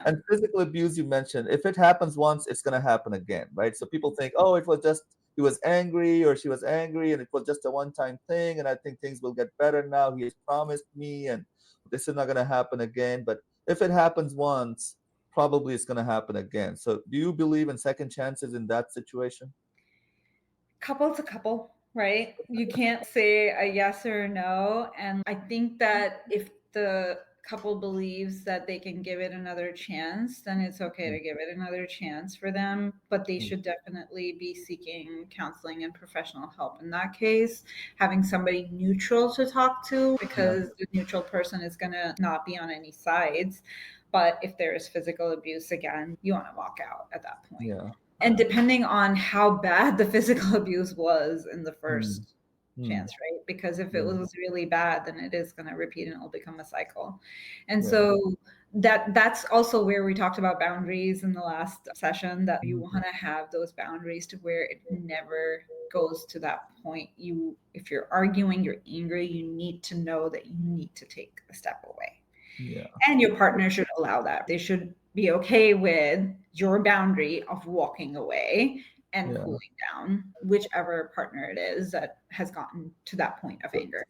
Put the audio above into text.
And physical abuse you mentioned, if it happens once, it's gonna happen again, right? So people think, oh, it was just he was angry or she was angry and it was just a one-time thing, and I think things will get better now. He has promised me and this is not gonna happen again. But if it happens once, probably it's gonna happen again. So do you believe in second chances in that situation? Couple to couple, right? You can't say a yes or a no. And I think that if the couple believes that they can give it another chance, then it's okay Mm, to give it another chance for them. But they mm, should definitely be seeking counseling and professional help in that case, having somebody neutral to talk to, yeah, because the neutral person is going to not be on any sides. But if there is physical abuse, again, you want to walk out at that point. yeah. And depending on how bad the physical abuse was in the Mm, first mm, chance, right? Because if it yeah, was really bad, then it is going to repeat and it'll become a cycle. And yeah. so that's also where we talked about boundaries in the last session, that you Mhm, want to have those boundaries to where it never goes to that point. You, if you're arguing, you're angry, you need to know that you need to take a step away, yeah, and your partner should allow that. They should be okay with your boundary of walking away and yeah. cooling down, whichever partner it is that has gotten to that point of So anger.